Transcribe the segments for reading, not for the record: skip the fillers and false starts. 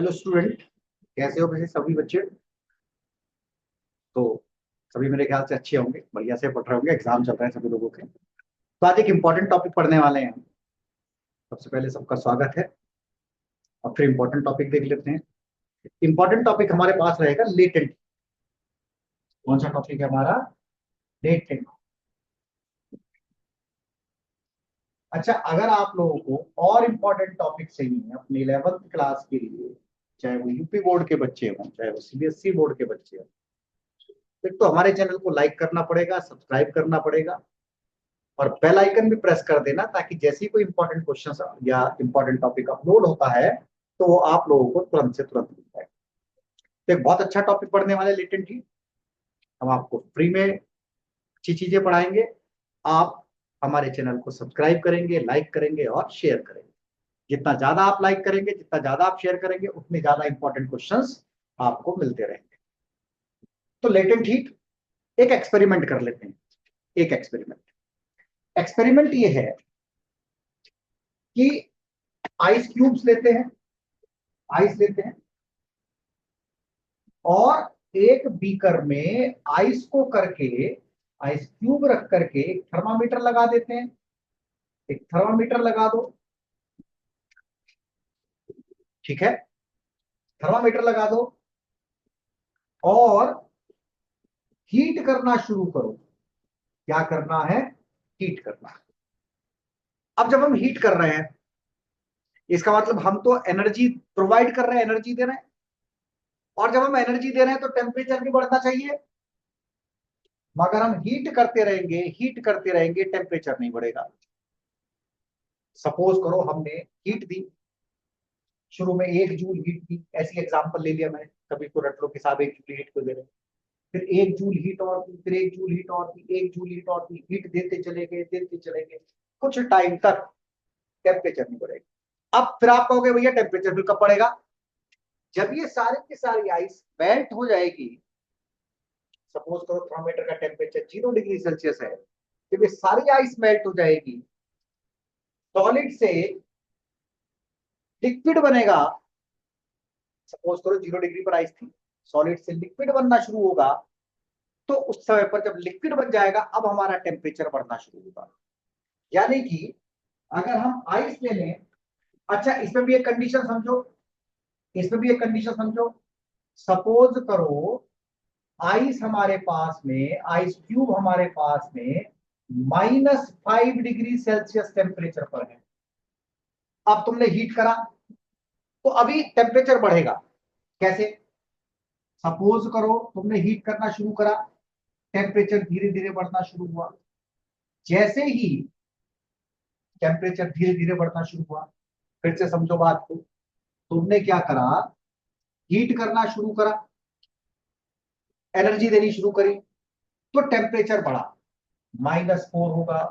Hello student, कैसे हो वैसे सभी बच्चे? तो सभी मेरे ख्याल से अच्छे होंगे, बढ़िया से पढ़ रहे होंगे। एग्जाम चल रहे हैं सभी लोगों के। तो आज एक इम्पोर्टेंट टॉपिक पढ़ने वाले हैं हम। सबसे पहले सबका स्वागत है। और फिर इम्पोर्टेंट टॉपिक देख लेते हैं। इम्पोर्टेंट टॉपिक हमारे पास रहेगा लेटेंट। कौन सा टॉपिक है हमारा? लेटेंट। अच्छा, अगर आप लोगों को और इम्पोर्टेंट टॉपिक चाहिए अपनी 11th क्लास के लिए, चाहे वो यूपी बोर्ड के बच्चे हों चाहे वो सीबीएसई बोर्ड के बच्चे हों, फिर तो हमारे चैनल को लाइक करना पड़ेगा, सब्सक्राइब करना पड़ेगा और बेल आइकन भी प्रेस कर देना, ताकि जैसे ही कोई इंपॉर्टेंट क्वेश्चन या इंपॉर्टेंट टॉपिक अपलोड होता है तो वो आप लोगों को तुरंत से तुरंत मिल जाए। तो एक बहुत अच्छा टॉपिक पढ़ने वाले लेटेंट ही। हम आपको फ्री में अच्छी चीजें पढ़ाएंगे। आप हमारे चैनल को सब्सक्राइब करेंगे, लाइक करेंगे और शेयर करेंगे। जितना ज्यादा आप लाइक करेंगे, जितना ज्यादा आप शेयर करेंगे, उतने ज्यादा इंपॉर्टेंट क्वेश्चंस आपको मिलते रहेंगे। तो लेटेंट हीट, एक एक्सपेरिमेंट कर लेते हैं। एक एक्सपेरिमेंट एक्सपेरिमेंट ये है कि आइस क्यूब्स लेते हैं, आइस लेते हैं और एक बीकर में आइस को करके, आइस क्यूब रख करके एक थर्मामीटर लगा देते हैं। एक थर्मामीटर लगा दो, ठीक है। थर्मामीटर लगा दो और हीट करना शुरू करो। क्या करना है? हीट करना है। अब जब हम हीट कर रहे हैं, इसका मतलब हम तो एनर्जी प्रोवाइड कर रहे हैं, एनर्जी दे रहे हैं। और जब हम एनर्जी दे रहे हैं तो टेम्परेचर भी बढ़ना चाहिए। मगर हम हीट करते रहेंगे, हीट करते रहेंगे, टेम्परेचर नहीं बढ़ेगा। सपोज करो हमने हीट दी, शुरू में 1 जूल हीट दी, ऐसी एग्जांपल ले लिया मैंने। कभी तो रट लो कि साहब 1 जूल हीट को दे रहे हैं। फिर 1 जूल हीट और दी, फिर 1 जूल हीट और दी, 1 जूल हीट और दी, हीट देते चले गए, देते चले गए। कुछ टाइम तक टेम्परेचर नहीं बढ़ेगा। अब फिर आप कहोगे भैया टेम्परेचर फिर कब बढ़ेगा? जब ये सारे की सारी आइस मेल्ट हो जाएगी। सपोज करो थर्मामीटर का टेम्परेचर 0 डिग्री सेल्सियस है। जब ये सारी आइस मेल्ट हो जाएगी, सॉलिड से लिक्विड बनेगा। सपोज करो 0 डिग्री पर आइस थी, सॉलिड से लिक्विड बनना शुरू होगा। तो उस समय पर जब लिक्विड बन जाएगा, अब हमारा टेम्परेचर बढ़ना शुरू होगा। यानी कि अगर हम आइस ले लें, अच्छा इसमें भी एक कंडीशन समझो, इसमें भी एक कंडीशन समझो। सपोज करो आइस हमारे पास में, आइस क्यूब हमारे पास में -5 डिग्री सेल्सियस टेम्परेचर पर है। अब तुमने हीट करा तो अभी टेम्परेचर बढ़ेगा। कैसे? सपोज करो तुमने हीट करना शुरू करा, टेम्परेचर धीरे धीरे बढ़ना शुरू हुआ। जैसे ही टेम्परेचर धीरे धीरे बढ़ना शुरू हुआ, फिर से समझो बात को। तुमने क्या करा? हीट करना शुरू करा, एनर्जी देनी शुरू करी, तो टेम्परेचर बढ़ा। -4 होगा,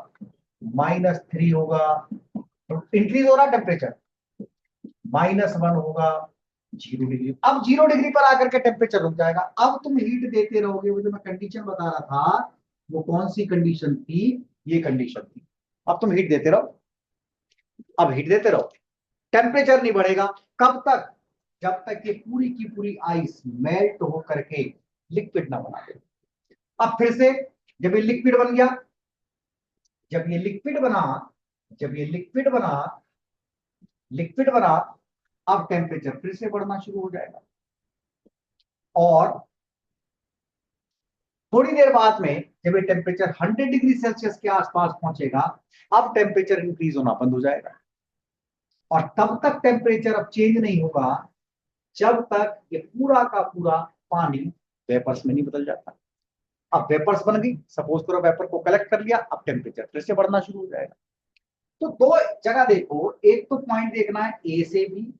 -3 होगा, तो इंक्रीज हो रहा टेम्परेचर। -1 होगा, 0 डिग्री। अब 0 डिग्री पर आकर के टेम्परेचर रुक जाएगा। अब तुम हीट देते रहोगे। वो जो मैं कंडीशन बता रहा था, वो कौन सी कंडीशन थी? ये कंडीशन थी। अब तुम हीट देते रहो, अब हीट देते रहो, टेम्परेचर नहीं बढ़ेगा। कब तक? जब तक ये पूरी की पूरी आइस मेल्ट होकर के लिक्विड ना बना दे। अब फिर से जब ये लिक्विड बन गया, जब ये लिक्विड बना, जब ये लिक्विड बना, अब टेम्परेचर फिर से बढ़ना शुरू हो जाएगा। और थोड़ी देर बाद में जब ये टेम्परेचर 100 डिग्री सेल्सियस के आसपास पहुंचेगा, अब टेम्परेचर इंक्रीज होना बंद हो जाएगा। और तब तक टेम्परेचर अब चेंज नहीं होगा जब तक ये पूरा का पूरा पानी वेपर्स में नहीं बदल जाता। अब वेपर्स बन गई, सपोज करो वेपर को कलेक्ट कर लिया, अब टेम्परेचर फिर से बढ़ना शुरू हो जाएगा। तो दो जगह देखो, एक तो पॉइंट देखना है ए से बी,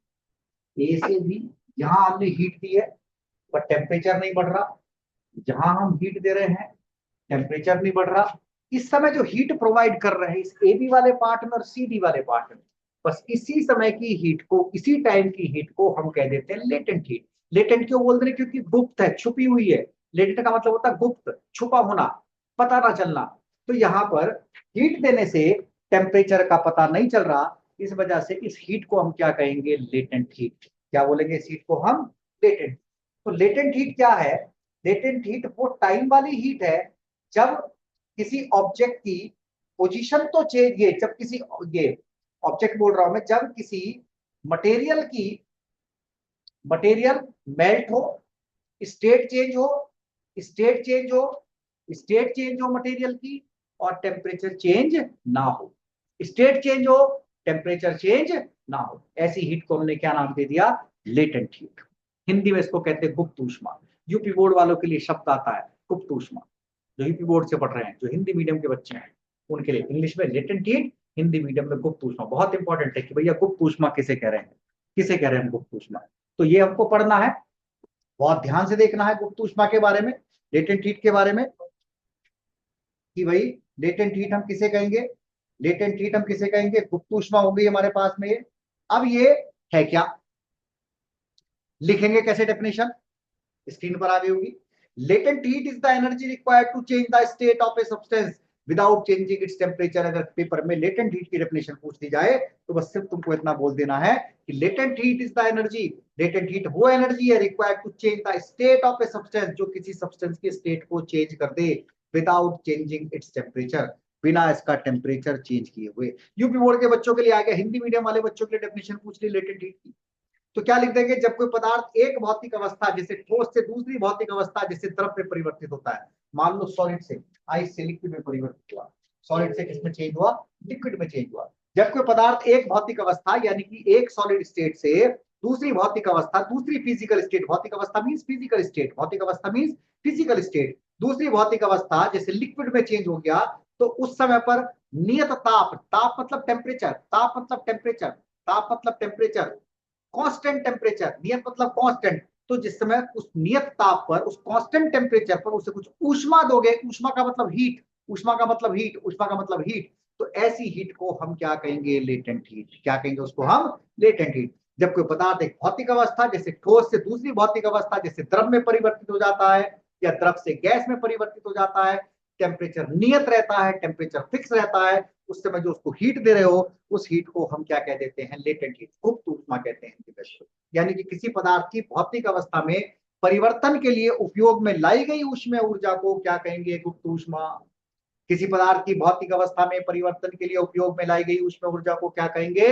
ए से बी यहां हमने हीट दी है पर टेम्परेचर नहीं बढ़ रहा। जहां हम हीट दे रहे हैं टेम्परेचर नहीं बढ़ रहा। इस समय जो हीट प्रोवाइड कर रहे हैं इस ए बी वाले पार्ट में और सी डी वाले पार्ट में, बस इसी समय की हीट को, इसी टाइम की हीट को हम कह देते हैं लेटेंट हीट। लेटेंट क्यों बोलते हैं? क्योंकि गुप्त है, छुपी हुई है। लेटेंट का मतलब होता है गुप्त, छुपा होना, पता ना चलना। तो यहां पर हीट देने से टेम्परेचर का पता नहीं चल रहा, इस वजह से इस हीट को हम क्या कहेंगे? Latent heat. क्या बोलेंगे इस हीट को हम? लेटेंट। तो लेटेंट हीट क्या है? लेटेंट हीट वो टाइम वाली हीट है जब किसी ऑब्जेक्ट की पोजीशन तो चेंज, ये जब किसी, ये ऑब्जेक्ट बोल रहा हूं मैं, जब किसी मटेरियल की, मटेरियल मेल्ट हो, स्टेट चेंज हो, स्टेट चेंज हो, स्टेट चेंज हो मटेरियल की, और टेम्परेचर चेंज ना हो। स्टेट चेंज हो, टेम्परेचर चेंज ना हो, ऐसी हीट को हमने क्या नाम दे दिया? Latent heat. हिंदी में इसको कहते हैं गुप्त ऊष्मा। यूपी बोर्ड वालों के लिए शब्द आता है गुप्त ऊष्मा, जो यूपी बोर्ड से पढ़ रहे हैं, जो हिंदी मीडियम के बच्चे हैं उनके लिए इंग्लिश में लेटेंट हीट, हिंदी मीडियम में गुप्त ऊष्मा। बहुत इंपॉर्टेंट है कि भैया गुप्त ऊष्मा किसे कह रहे हैं, किसे कह रहे हैं गुप्त ऊष्मा। तो ये हमको पढ़ना है, बहुत ध्यान से देखना है गुप्त ऊष्मा के बारे में, लेटेंट हीट के बारे में, कि भाई लेटेंट हीट हम किसे कहेंगे, लेटेंट हीट हम किसे कहेंगे? गुप्त ऊष्मा हो गई हमारे पास में ये। अब ये है क्या, लिखेंगे कैसे डेफिनेशन? स्क्रीन पर आ गई होगी। Latent heat is the energy required to change the state of a substance without changing its temperature. अगर पेपर में लेटेंट हीट की डेफिनेशन पूछ दी जाए तो बस सिर्फ तुमको इतना बोल देना है कि latent heat is the energy, latent heat वो एनर्जी है required to change the state of a substance, जो किसी सब्सटेंस के स्टेट को चेंज कर दे विदाउट चेंजिंग इट्स टेम्परेचर, बिना इसका टेम्परेचर चेंज किए हुए। यूपी बोर्ड के बच्चों के लिए आ गया, हिंदी मीडियम वाले बच्चों के लिए डेफिनेशन पूछ ली लेटेंट हीट की, तो क्या लिख देंगे? जब कोई पदार्थ एक भौतिक अवस्था जैसे ठोस से दूसरी भौतिक अवस्था जैसे द्रव में परिवर्तित होता है, मान लो सॉलिड से आइस से लिक्विड में परिवर्तित हुआ, सॉलिड से किसमें चेंज हुआ? लिक्विड में चेंज हुआ। जब कोई पदार्थ एक भौतिक अवस्था यानी कि एक सॉलिड स्टेट से दूसरी भौतिक अवस्था, दूसरी फिजिकल स्टेट, भौतिक अवस्था मीन्स फिजिकल स्टेट, भौतिक अवस्था मीन्स फिजिकल स्टेट, दूसरी भौतिक अवस्था जैसे लिक्विड में चेंज हो गया, तो उस समय पर नियत ताप, ताप मतलब टेम्परेचर, ताप मतलब टेम्परेचर, ताप मतलब टेम्परेचर, कांस्टेंट टेम्परेचर, नियत मतलब कांस्टेंट, तो जिस समय उस नियत ताप पर, उस कांस्टेंट टेम्परेचर पर उसे कुछ ऊष्मा दोगे, ऊष्मा का मतलब हीट, ऊष्मा का मतलब हीट, ऊष्मा का मतलब हीट, तो ऐसी हीट को हम क्या कहेंगे? Latent heat. क्या कहेंगे उसको हम? Latent heat. जब कोई पदार्थ एक भौतिक अवस्था जैसे ठोस से दूसरी भौतिक अवस्था जैसे द्रव में परिवर्तित हो जाता है, या द्रव से गैस में परिवर्तित हो जाता है, टेम्परेचर नियत रहता है, टेम्परेचर फिक्स रहता है, उस समय जो उसको हीट दे रहे हो, उस हीट को हम क्या कह देते हैं? लेटेंट हीट, गुप्त ऊष्मा कहते हैं। यानी कि किसी पदार्थ की भौतिक अवस्था में परिवर्तन के लिए उपयोग में लाई गई ऊष्मीय ऊर्जा को क्या कहेंगे? गुप्त ऊष्मा। किसी पदार्थ की भौतिक अवस्था में परिवर्तन के लिए उपयोग में लाई गई ऊष्मीय ऊर्जा को क्या कहेंगे?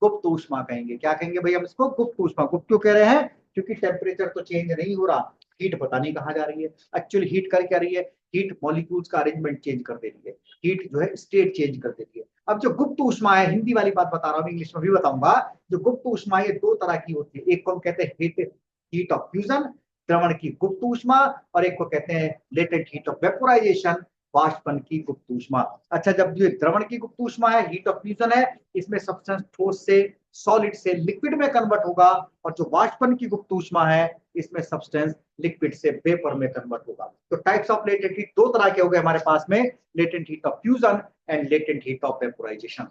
गुप्त ऊष्मा कहेंगे। क्या कहेंगे भाई हम इसको? गुप्त ऊष्मा। गुप्त क्यों कह रहे हैं? क्योंकि टेम्परेचर तो चेंज नहीं हो रहा, हीट पता नहीं कहाँ जा रही है। एक्चुअली हीट कर क्या रही है? हीट मॉलिक्यूल्स का अरेंजमेंट चेंज कर दे रही है, हीट जो है स्टेट चेंज कर देती है। अब जो गुप्त ऊष्मा है, हिंदी वाली बात बता रहा हूँ, इंग्लिश में भी बताऊंगा, जो गुप्त ऊष्मा ये दो तरह की होती है। एक को हम कहते हैं हीट, हीट ऑफ फ्यूजन, द्रवण की गुप्त ऊष्मा, और एक को कहते हैं लेटेंट हीट ऑफ वेपोराइजेशन, वाष्पन की गुप्त ऊष्मा। अच्छा, जब ये द्रवण की गुप्त ऊष्मा है, हीट ऑफ फ्यूजन है, इसमें सब्सटेंस ठोस से सॉलिड से लिक्विड में कन्वर्ट होगा, और जो वाष्पन की गुप्त ऊष्मा है, इसमें सब्सटेंस लिक्विड से वेपर में कन्वर्ट होगा। तो टाइप्स ऑफ लेटेंट हीट दो तरह के हो गए हमारे पास में, latent heat of fusion and latent heat of vaporisation.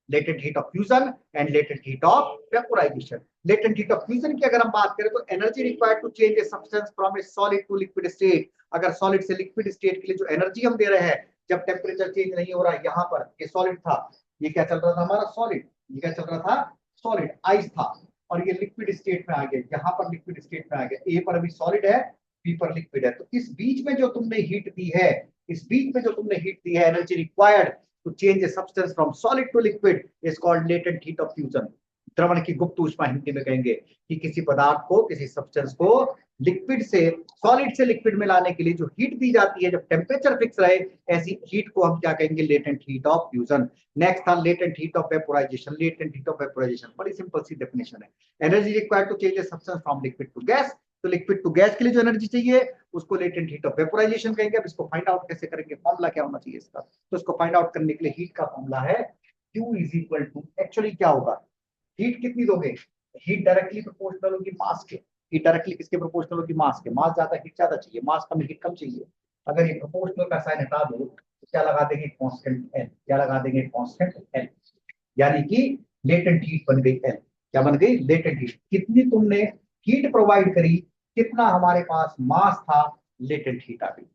Latent heat of fusion and latent heat of vaporisation. Latent heat of fusion की अगर हम बात करें तो energy required to change a substance from a solid to liquid state. अगर solid से liquid state के लिए जो एनर्जी हम दे रहे हैं, जब टेम्परेचर चेंज नहीं हो रहा, यहाँ पर ये सॉलिड था, ये क्या चल रहा था हमारा? सॉलिड। ये क्या चल रहा था? सॉलिड, आइस था, और ये लिक्विड स्टेट में आ गया, यहाँ पर लिक्विड स्टेट में आ गया। ए पर अभी सॉलिड है, बी पर लिक्विड है, तो इस बीच में जो तुमने हीट दी है, इस बीच में जो तुमने हीट दी है, energy required to change a substance from solid to liquid is called latent heat of fusion। द्रवण की गुप्त ऊष्मा हिंदी में कहेंगे कि किसी पदार्थ को, किसी सब्सटेंस को लिक्विड से, सॉलिड से लिक्विड में लाने के लिए जो हीट दी जाती है, जब टेम्परेचर फिक्स रहे, ऐसी हीट को हम क्या कहेंगे? Latent heat of fusion. Next था latent heat of vaporisation. Latent heat of vaporisation बड़ी सिंपल सी डेफिनेशन है, energy required to change a substance from liquid to gas. तो लिक्विड टू गैस के लिए जो एनर्जी चाहिए उसको लेटेंट हीट ऑफ वेपोराइजेशन कहेंगे। अब इसको फाइंड आउट कैसे करेंगे? फॉर्मूला क्या होना चाहिए इसका? तो इसको फाइंड आउट करने के लिए हीट का फॉर्मूला है Q is equal to, actually क्या होगा, हीट कितनी दोगे? हीट डायरेक्टली प्रोपोर्शनल होगी मास के। हीट डायरेक्टली किसके प्रोपोर्शनल होगी? मास के। मास ज्यादा, हीट ज्यादा चाहिए, मास कम, हीट कम चाहिए। अगर ये प्रोपोर्शनल का साइन हटा दो तो क्या लगा देंगे? Constant L. क्या लगा देंगे? Constant L. यानी कि लेटेंट हीट बन गई एल। क्या बन गई? Latent heat. कितनी तुमने हीट प्रोवाइड करी, कितना हमारे पास मास था, लेटेंट हीट आ गई।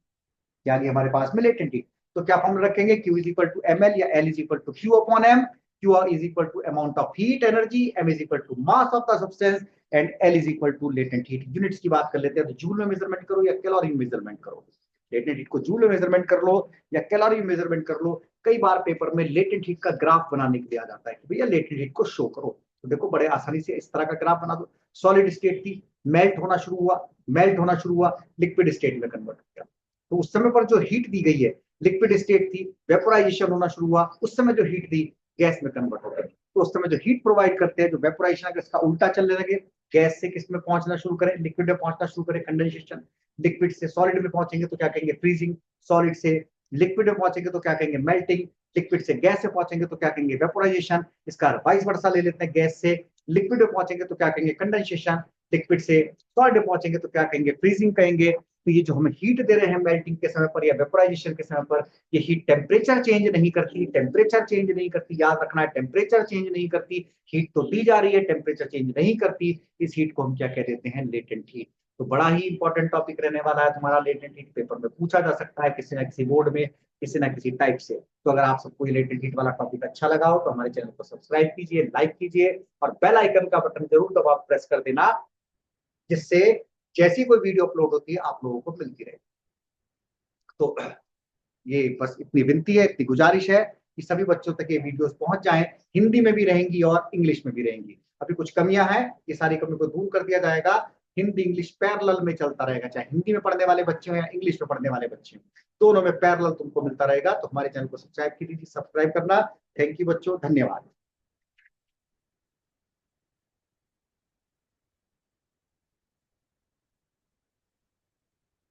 यानी हमारे पास में लेटेंट हीट। तो क्या फॉर्मूला रखेंगे? Q is equal to ml या L is equal to Q upon M। Q is equal to amount of heat energy, M is equal to mass of the substance and L is equal to latent heat। Units की बात कर लेते हैं, तो joule में measurement करो या calorie में मेजरमेंट करो। लेटेंट हीट को जूल में मेजरमेंट कर लो या कैलोरी में मेजरमेंट कर लो। कई बार पेपर में लेटेंट हीट का ग्राफ बनाने के लिए आ जाता है कि भैया लेटेंट हीट को शो करो, तो देखो बड़े आसानी से इस तरह का ग्राफ बना दो। सॉलिड स्टेट थी, मेल्ट होना शुरू हुआ, मेल्ट होना शुरू हुआ, लिक्विड स्टेट में कन्वर्ट हो गया। तो उस समय पर जो हीट दी गई है लिक्विड स्टेट थी, वेपोराइजेशन होना शुरू हुआ, उस समय जो हीट दी गैस में कन्वर्ट हो गई। तो उस समय जो हीट प्रोवाइड करते हैं, जो वेपोराइजेशन है इसका उल्टा चलने लगे, गैस से किस में पहुंचना शुरू करें, लिक्विड में पहुंचना शुरू करें, कंडेंसेशन। लिक्विड से सॉलिड में पहुंचेंगे तो क्या कहेंगे, फ्रीजिंग। सॉलिड से लिक्विड में पहुंचेंगे तो क्या कहेंगे, मेल्टिंग। लिक्विड से गैस से पहुंचेंगे तो क्या कहेंगे, वेपोराइजेशन। इसका वाइस वर्सा ले लेते हैं, गैस से लिक्विड में पहुंचेंगे तो क्या कहेंगे, कंडेंसेशन। लिक्विड से सॉलिड में पहुंचेंगे तो क्या कहेंगे, फ्रीजिंग कहेंगे। तो ये जो हमें हीट दे रहे हैं मेल्टिंग के समय पर या वेपोराइजेशन के समय पर, ये हीट टेम्परेचर चेंज नहीं करती, टेम्परेचर चेंज नहीं करती, याद रखना है टेम्परेचर चेंज नहीं करती। हीट तो दी जा रही है, टेम्परेचर चेंज नहीं करती। इस हीट को हम क्या कह देते हैं, लेटेंट हीट। तो बड़ा ही इंपॉर्टेंट टॉपिक रहने वाला है तुम्हारा लेटेंट हीट, पेपर में पूछा जा सकता है किसी ना किसी बोर्ड में, किसी ना किसी टाइप से। तो अगर आप सबको ये लेटेंट हीट वाला टॉपिक अच्छा लगा हो तो हमारे चैनल को सब्सक्राइब कीजिए, लाइक कीजिए और बेल आइकन का बटन जरूर दबा प्रेस कर देना, जिससे जैसी कोई वीडियो अपलोड होती है आप लोगों को मिलती रहे। तो ये बस इतनी विनती है, इतनी गुजारिश है कि सभी बच्चों तक ये वीडियोस पहुंच जाएं। हिंदी में भी रहेंगी और इंग्लिश में भी रहेंगी। अभी कुछ कमियां हैं, ये सारी कमी को दूर कर दिया जाएगा। हिंदी इंग्लिश पैरेलल में चलता रहेगा, चाहे हिंदी में पढ़ने वाले बच्चे हो या इंग्लिश में पढ़ने वाले बच्चे हो, दोनों में पैरेलल तुमको मिलता रहेगा। तो हमारे चैनल को सब्सक्राइब कीजिए, सब्सक्राइब करना। थैंक यू बच्चों, धन्यवाद।